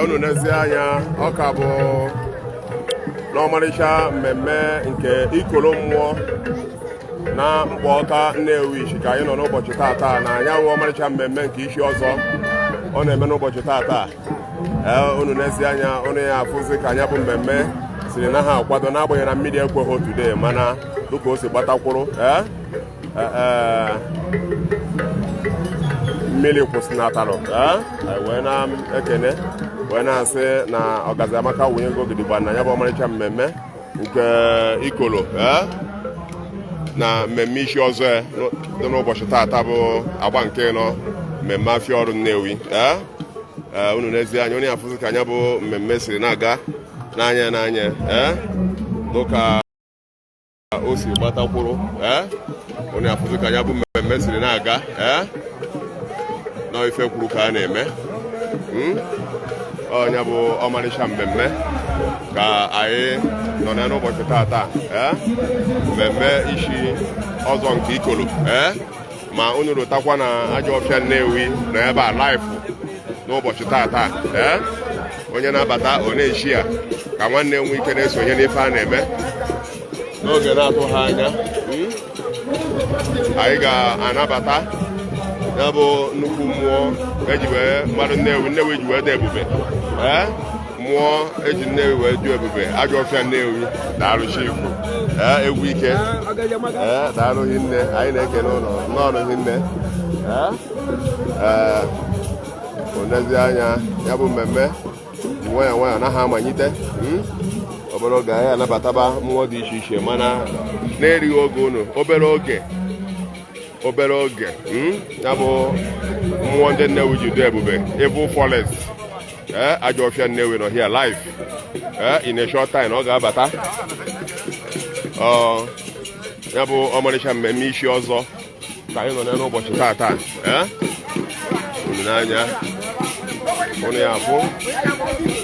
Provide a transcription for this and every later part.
unu n'ezie anya ọka bụ n'ọmarịcha mmemme nke ikolo mmụọ na Mkpọka Nnewi ka anyị nọ n'ụbọchị tata na anyanwụ ọmarịcha mmemme nke isi ọzọ ọ na-eme n'ụbọchị tata. Unu n'ezie anya unu ya afụzi ka anya bụ mmemme siri na ha akwado n'agbanyeghị na mmiri ekweghị today, mana dịka o si gbatakwuru mmiri kwụsịnatalụ wee na-ekene wee na-asị na Ọgazi Amaka Owunyego Gidigba na ya bụ ọmarịcha mmemme nke ikolo na mmemme isi ọzọ dị n'ụbọchị tata bụ agba nke nọ mmemme afịa ọrụ Nnewi. Unu n'ezie anya onye afụzi ka anya bụ mmemme siri na-aga n'anya dịka o si gbatakwuru onye afụzi ka anya bụ mmemme siri na-aga na ife kwuru ka a na-eme onye bụ ọmarịcha mmemme ka anyị nọ na n'ụbọchị tata mmemme isi ọzọ nke ikolo ma unu rotakwa na Ajọfịa Nnewi nọ ebe a live n'ụbọchị tata onye na-abata ọ na-echi ya ka nwanne nwe ike na-esonye n'ife a na-eme n'oge na-atụghị anya. Anyị ga-anabata ya bụ nnukwu mmụọ eji wee mmadụ Nnewi ji wee dị ebube mmụọ eji Nnewi wee dị ebube Ajọfịa Nnewi daalụ chifu egwu ike daalụghị nne anyị na-ekene ụlọ n'ọnụghị nne onezi anya ya bụ mmemme nwayọ nwayọ anaghị amanyite obere oge anyị anabataba mmụọ dị iche iche mana na-erighị oge unu obere oge ya bụ mmụọ ndị Nnewi ji dị ebube Evil Forest Ajọfịa Nnewi nọ here live in a short time ọ ga-abata ya bụ ọmarịcha mmemme isi ọzọ ka anyị nọ n'ụbọchị tata unu n'anya unu ya afụ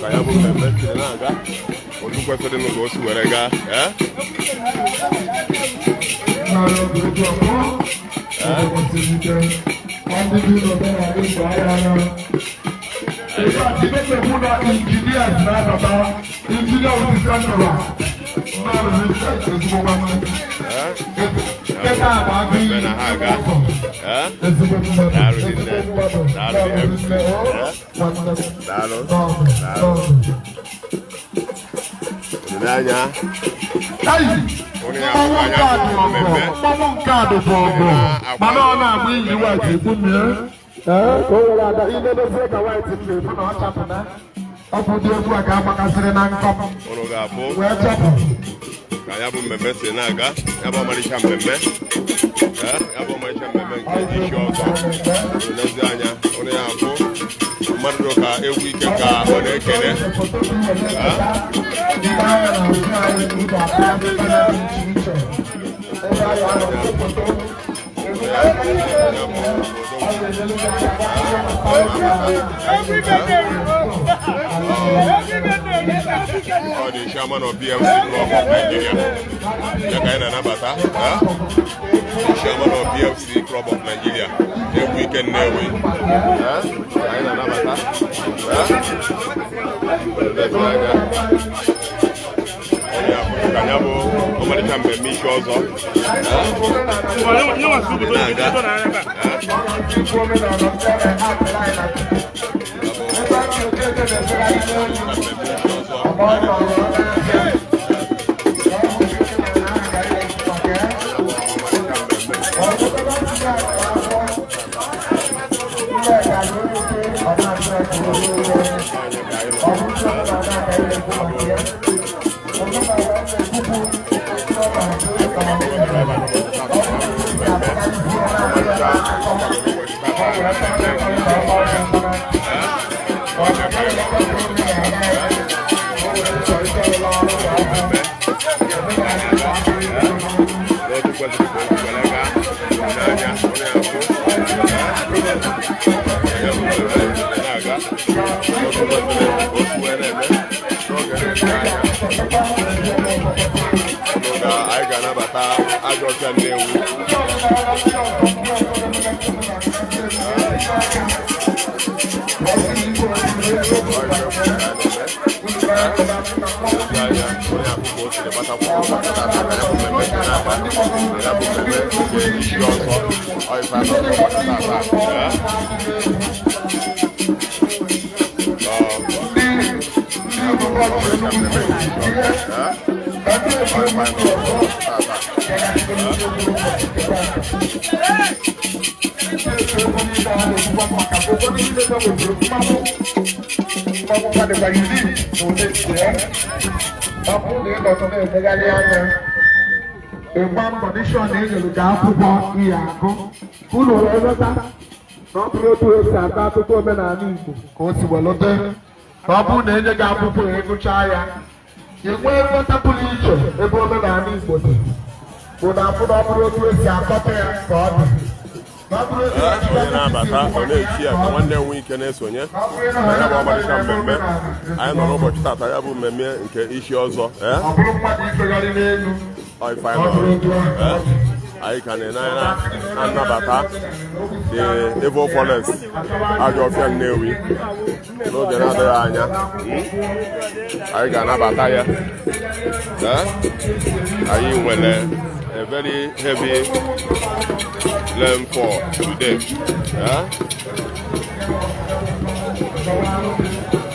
ka ya bụ mmemme siri na-aga otu kwesịrị n'ụzọ o si were gaa na ha aga n'anya mana ọ na-agba iyi white ekwu mmiri ka o were ada iledozie ka white m na-ebu na ọ chapụna ọ bụ dị egwu a ga-agbakasịrị na nkọm wee chapụ ka ya bụ mmemme si na-aga ya bụ ọmarịcha mmemme ya bụ ọmarịcha mmemme nke isi ọzọ n'ezi anya onye ya afụ mmadụ ka egwu ike ka ọ na-ekele ọ dị chairman of BFC Club of Nigeria ya ka anyị na-anabata chairman of BFC Club of Nigeria egwu ike Nnewi anyị na-anabata ka ya bụ ọmarịcha mmemme isi ọzọ anyị ga-anabata Ajọfịa Nnewi One condition is you can't put on here. Who knows ever not to go to a Santa to come and go to Walote. Babu Nene Gabu, a Chaya. You wear what a police, a woman and his body. Would I put up to a Santa? Nwanne weekend sonye ana ba ọmarịcha mmemme anyị nọ n'ụbọchị tata ya bụ mmemme nke isi ọzọ anyị ka na-anabata the Evil Forest Ajọfịa Nnewi n'oge na-adịghị anya anyị ga-anabata ya anyị nwere a very heavy rainfall today.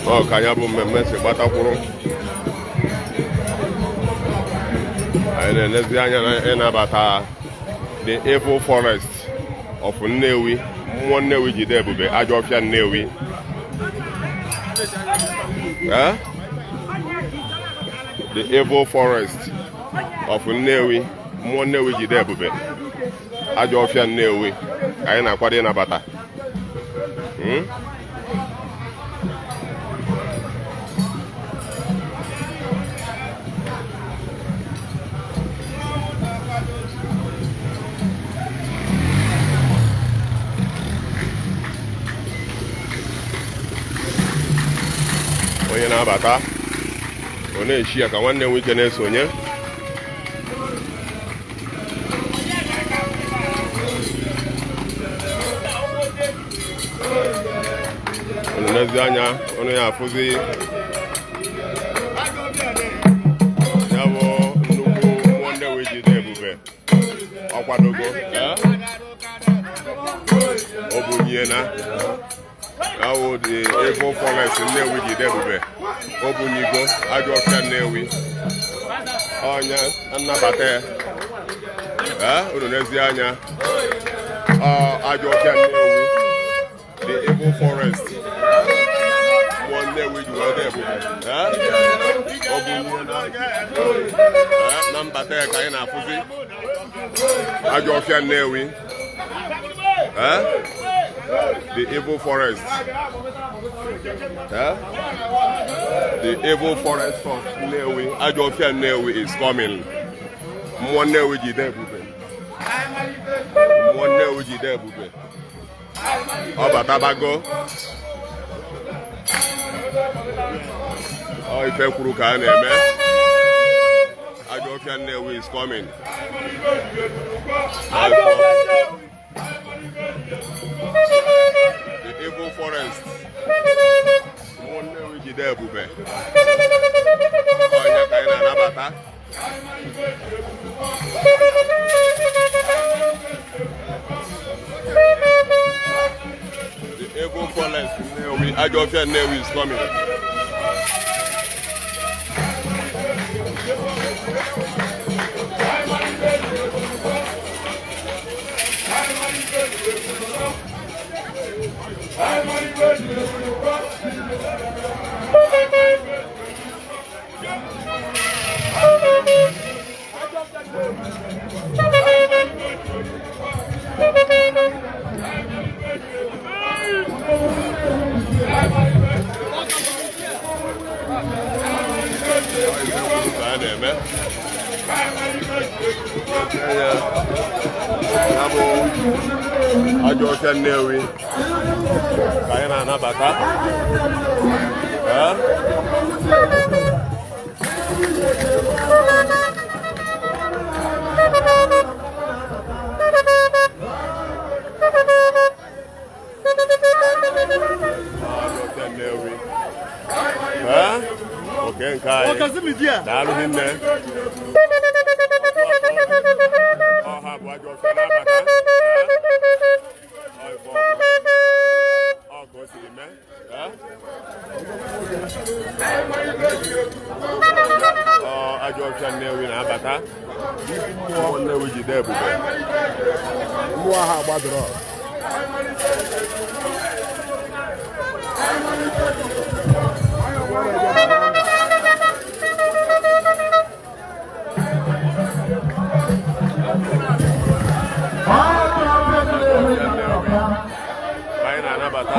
Oh, kanya bụ mmemme si gbatakwuru anyị na-elezi anya na ịnabata the Evil Forest of Nnewi, mmụọ Nnewi jide ebube Ajọfịa Nnewi. The Evil Forest of Nnewi, mmụọ Nnewi jide ebube Ajọfịa Nnewi anyị na-akwado ịnabata. Onye na-abata ọ na-eshi ya ka nwanne m ike na-esonye. N'ezi anya ọnụ ya afụzi ya bụ nnukwu mmụọ Nnewi jide ebube ọkwadogo ọ bụ nye na awụ the Evil Forest Nnewi jide ebube ọ bụ nyigo Ajọfịa Nnewi onye nnabata ya unu n'ezi anya Ajọfịa Nnewi the Evil Forest one day we do number there kind of fuzi Ajọfịa Nnewi the Evil Forest the Evil Forest of Nnewi Ajọfịa Nnewi is coming. Mmụọ Nnewi jide ebube mmụọ Nnewi jide ebube ọ batabago ọ ife kwuru ka a na-eme. Ajọfịa Nnewi is coming. The Evil Forest mmụọ Nnewi jide ebube onye ka anyị na-anabata. The Evil Forest Nnewi Ajọfịa Nnewi is coming. Ajọfịa Nnewi ka anyị na-anabata. Ajọfịa Nnewi oke nke anyị daalụ hinne ọha bụ ajọ ọsọ na-abata ọ ka o siri mee ajọ ọsọ Nnewi na-abata mmụọ Nnewi jide ebube mmụọ ha gbadoro anyị na-anabata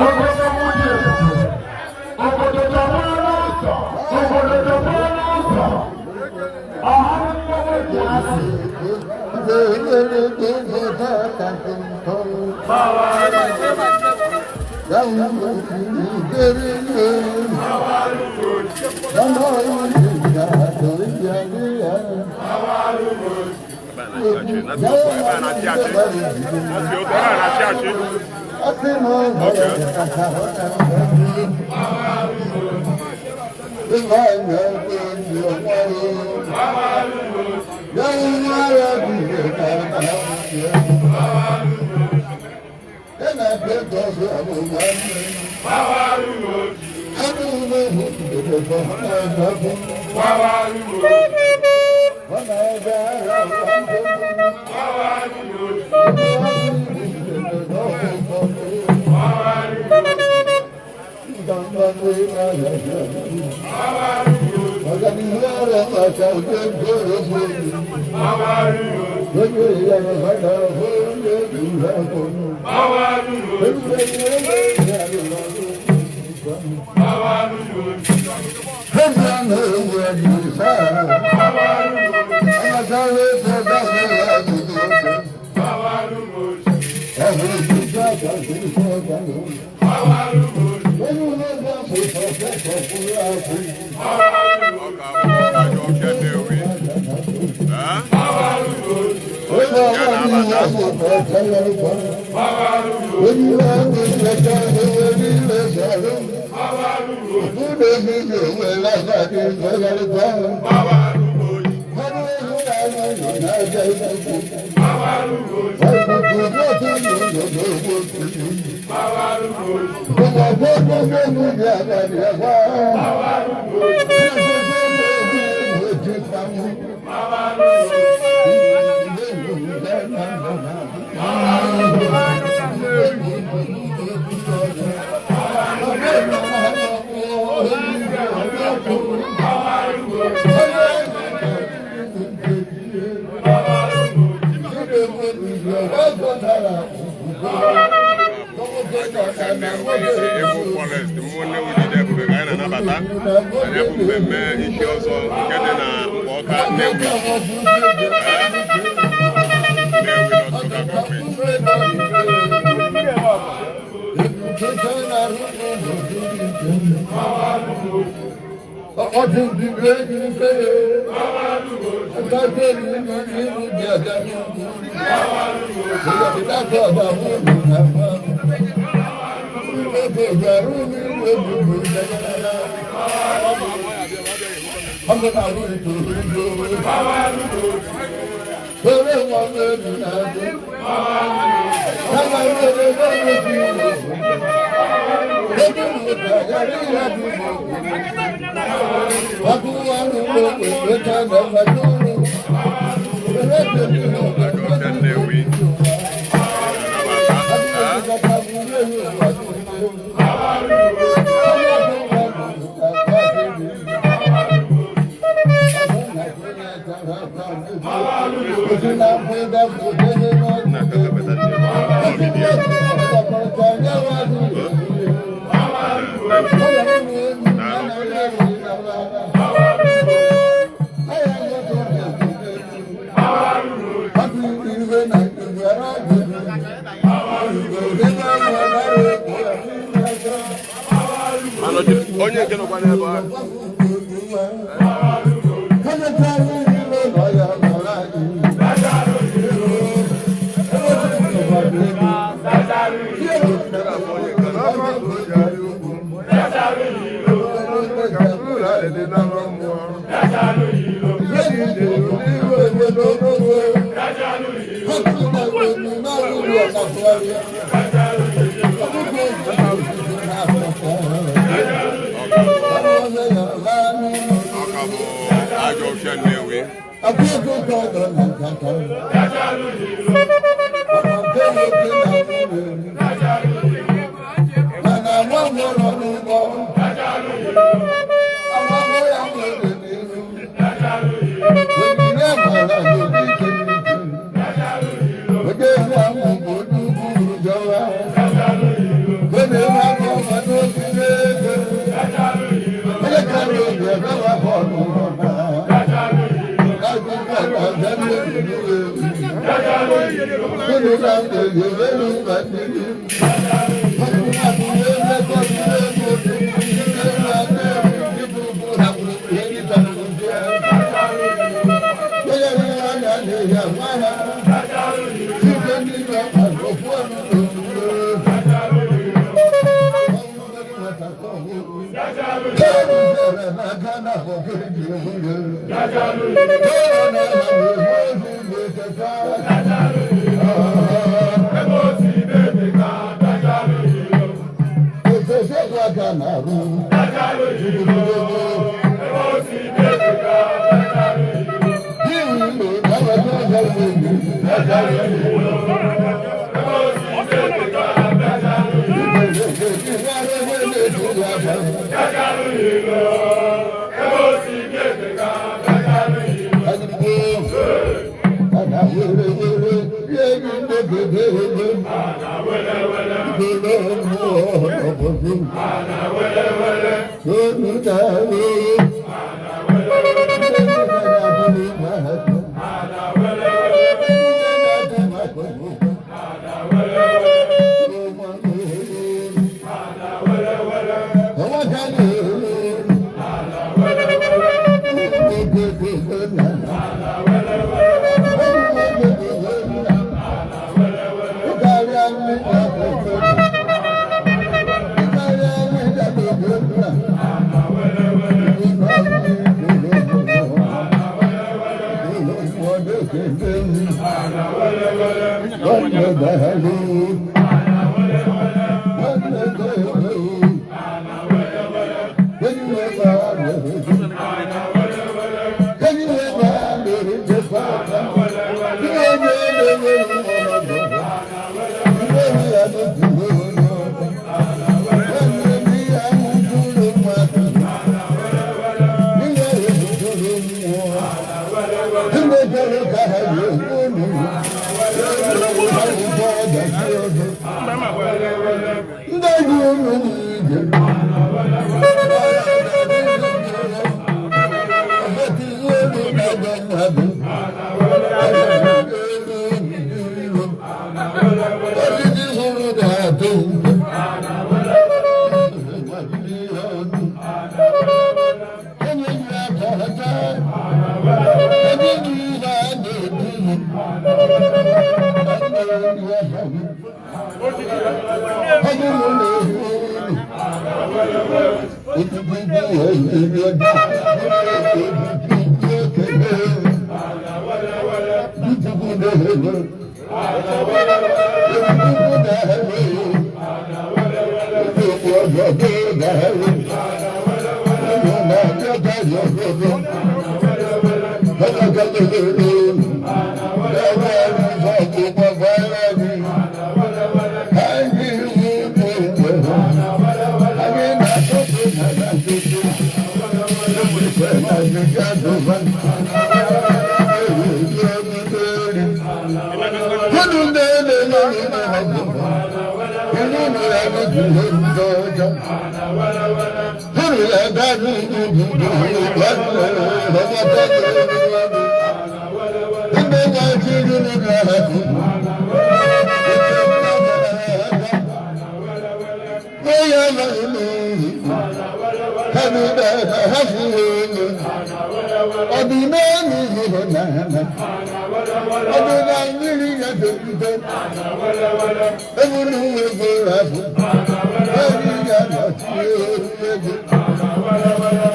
onye nke nọkwa n'ebe ahụ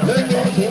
Thank you.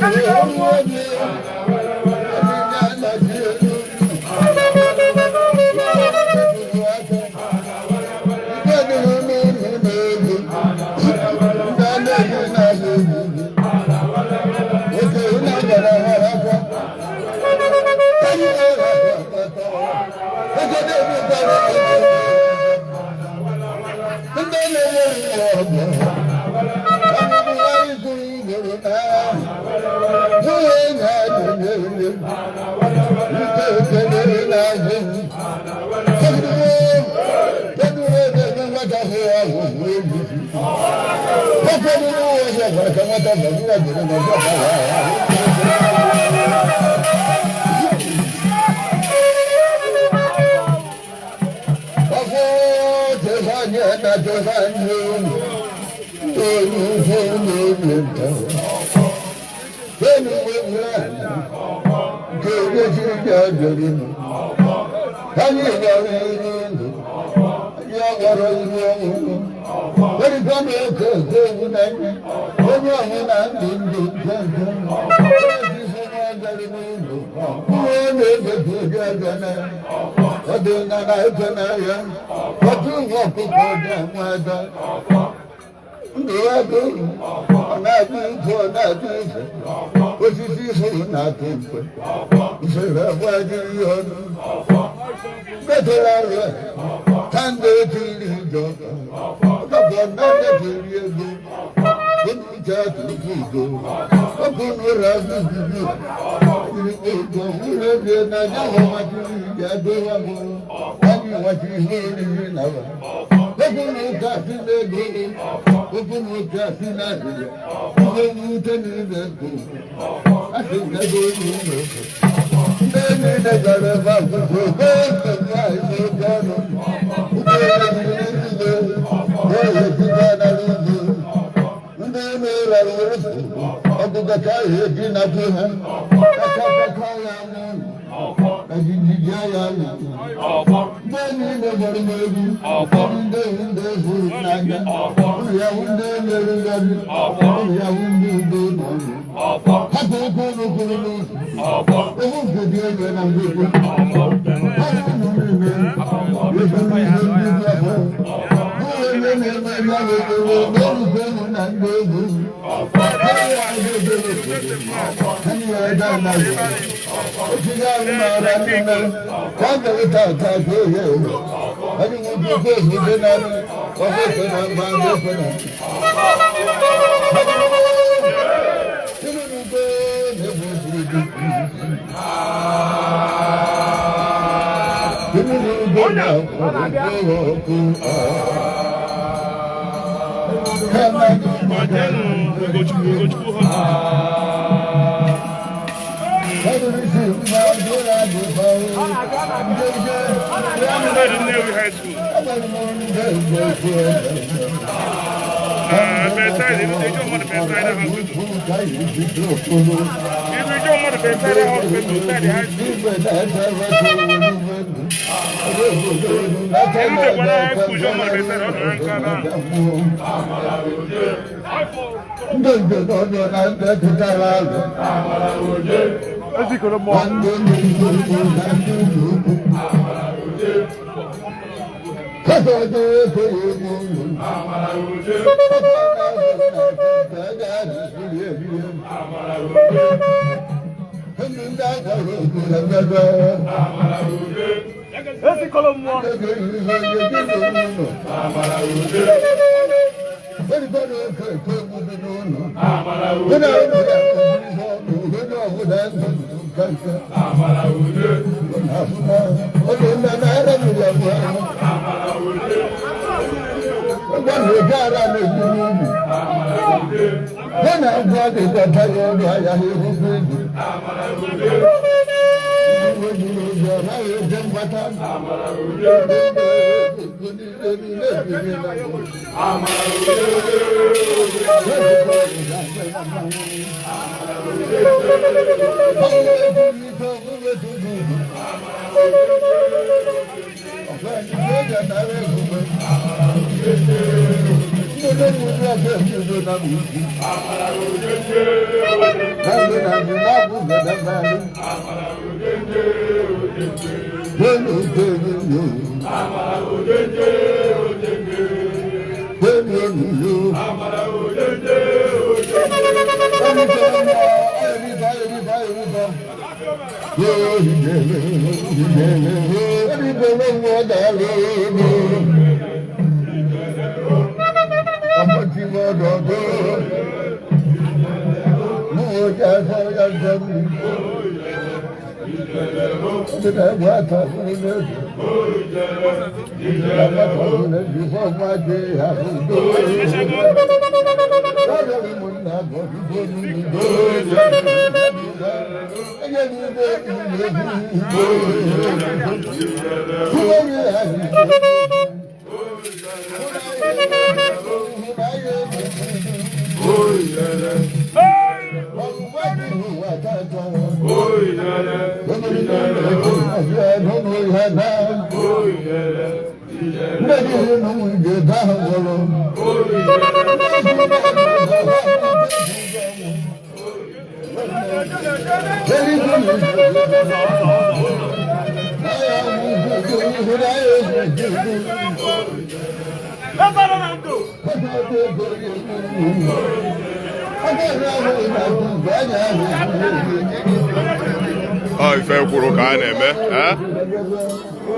Ife kwuru ka a na-eme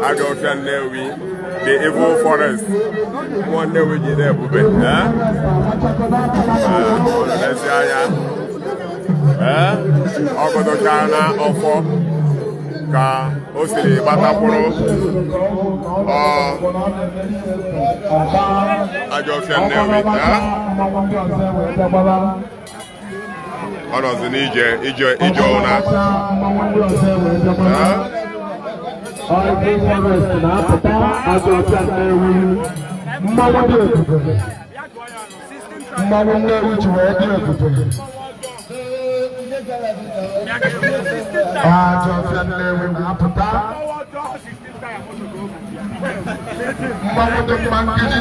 Ajọfịa Nnewi the evil forest nwa Nnewi ji na-ebube ezi anya ọ gọdọchara na ọfọ ka o siri gbatakwuru Ajọfịa Nnewi ọ nọzi n'ije ụna mmanwụ Nnewi ji wee dị ebube Ajọfịa Nnewi na-apụta mmanwụ dị mma nkiri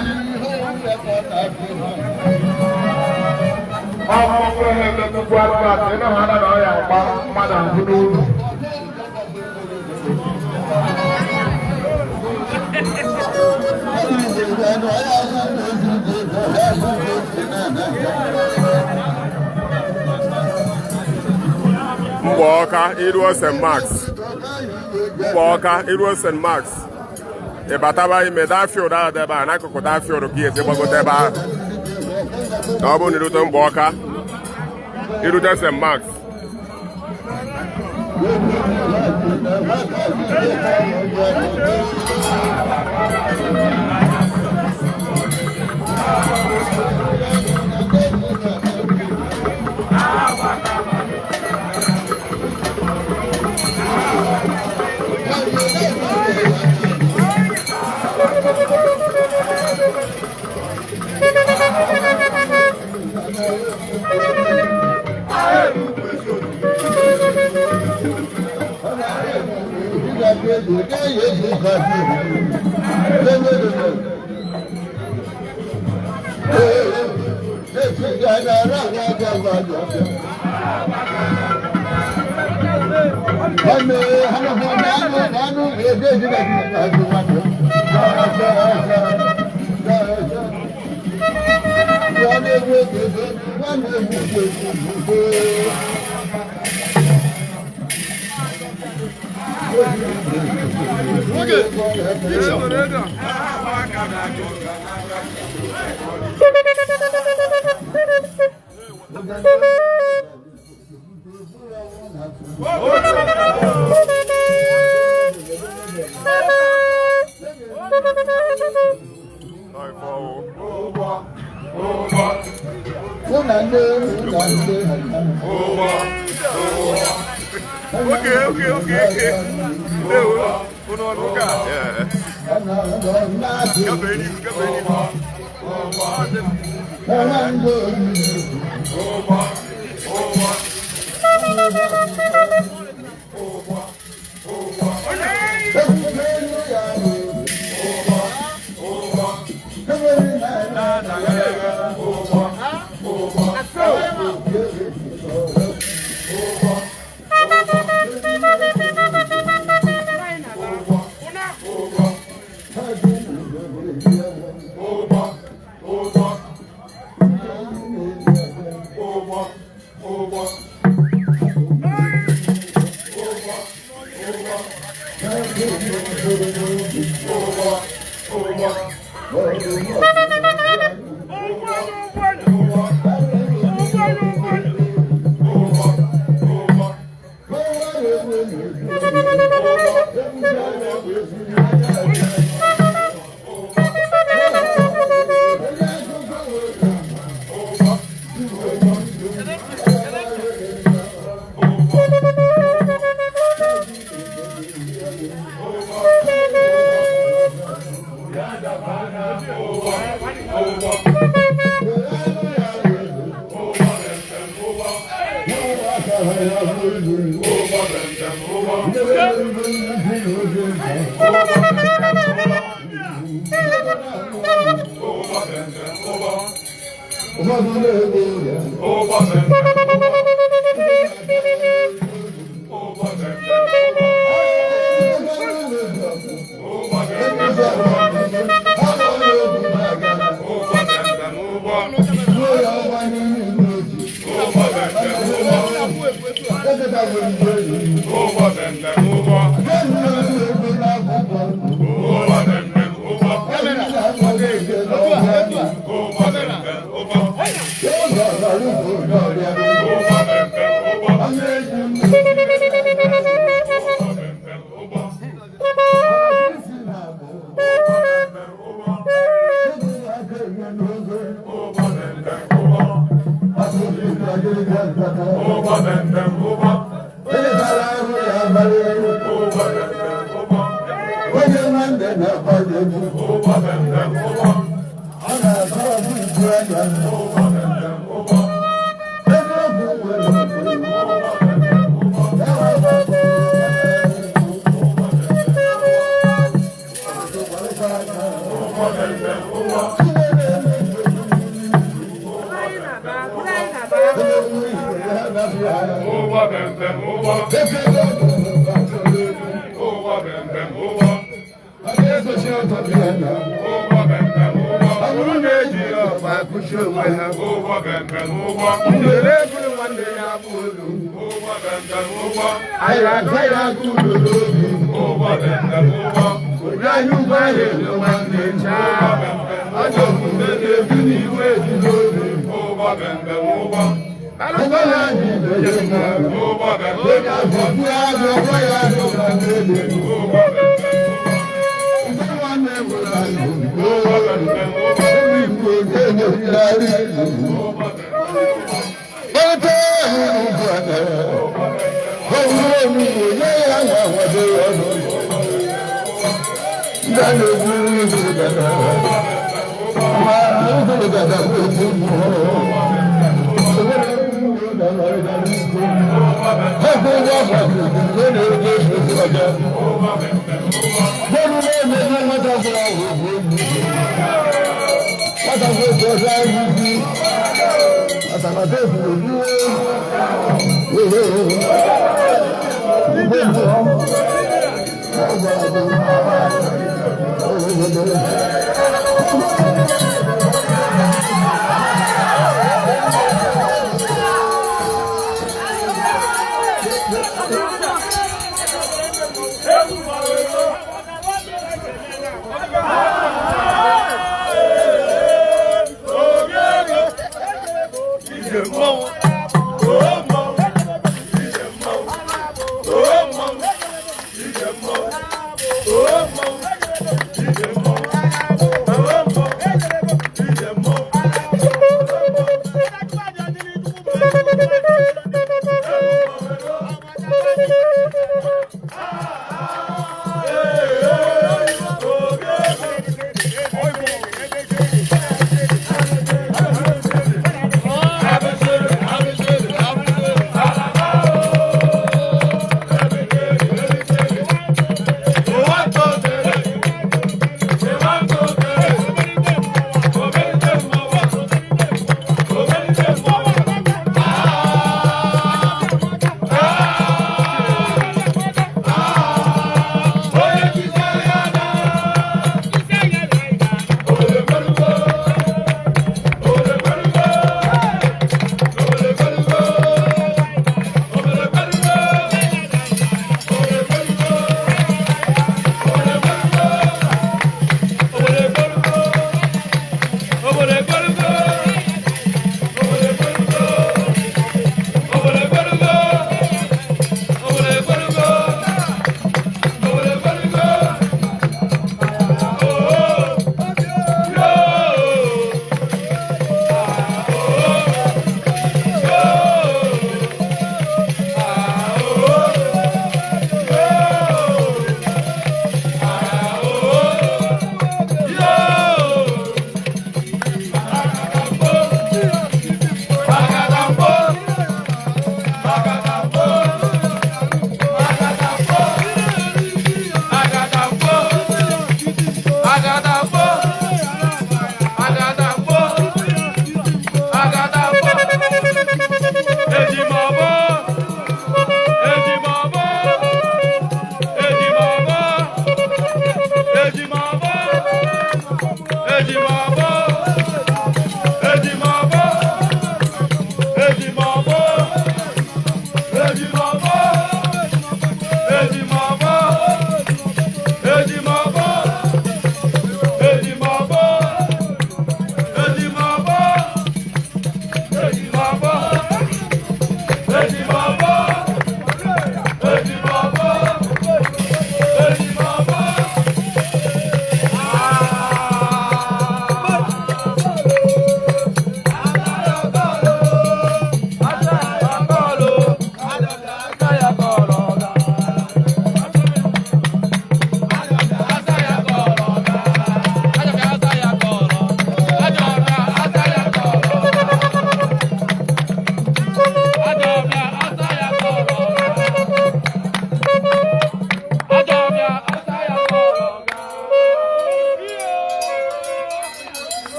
ọmụmụ ihe nnukwu adịbatị ịnọ ha na ọ ya agba mmadụ ahụ n'ụlọ Mgbọọka iruo St. Mark's Mgbọọka iruo St. Mark's ịbataba ime Dafield ahụ dị ebe a n'akụkụ Dafield ka esi gbagote ebe ahụ na ọ bụrụ na irute Mgbọọka irute St. Mark's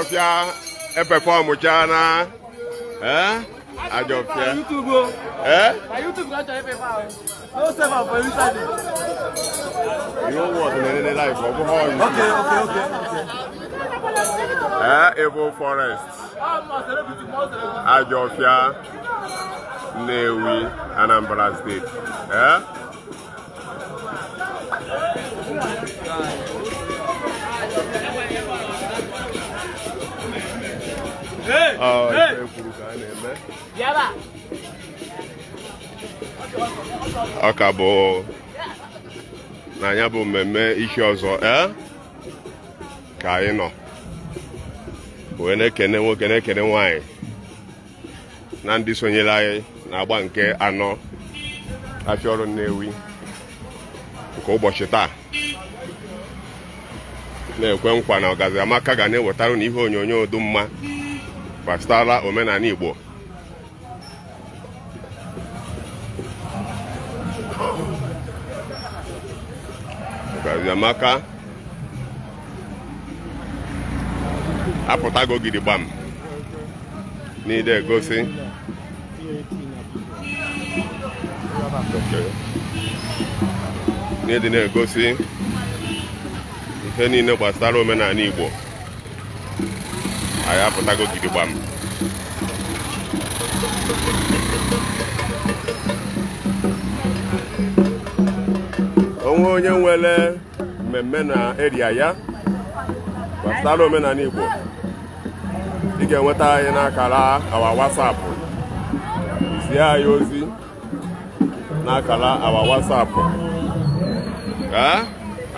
Ajọfịa epefọmụcha na Ajọfịa Evil Forest Ajọfịa Nnewi Anambra State ọ ka bụ na ya bụ mmemme isi ọzọ ka anyị nọ wee na-ekene nwoke na-ekene nwanyị na ndị sonyere anyị na-agba nke anọ afịa ọrụ Nnewi nke ụbọchị taa na-ekwe nkwa na Ọgazi Amaka ga na-ewetara na ihe onyonyo dị mma gbasara omenala Igbo. Ọgazi Amaka apụtago gidigbam n'ide egosi n'ịdị na-egosi ihe niile gbasara omenala Igbo. Anyị apụtago gidigbam onwe onye nwere mmemme na eria ya gbasara omenala Igbo, ị ga-enweta anyị n'akara awa WhatsApp. Zie anyị ozi n'akara awa WhatsApp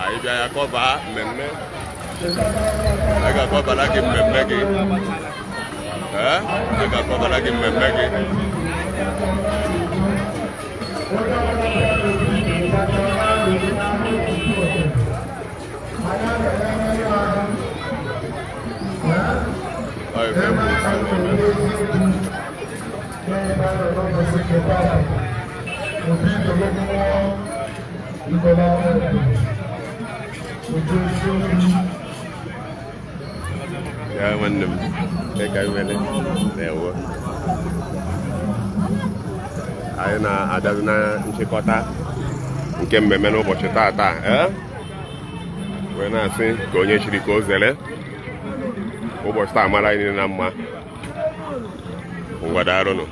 anyị bịa ya kọba mmemme. Anyị ga-akọbara gị mmemme gị. Anyị ga-akọbara gị mmemme gị. Ya nwanne m dịka nwere na-ewe anyị na-abịazi na nchịkọta nke mmemme n'ụbọchị taa wee na-asị ka onye chiri ka o zere ụbọchị taa mara anyị na mma ngwada arụnụ.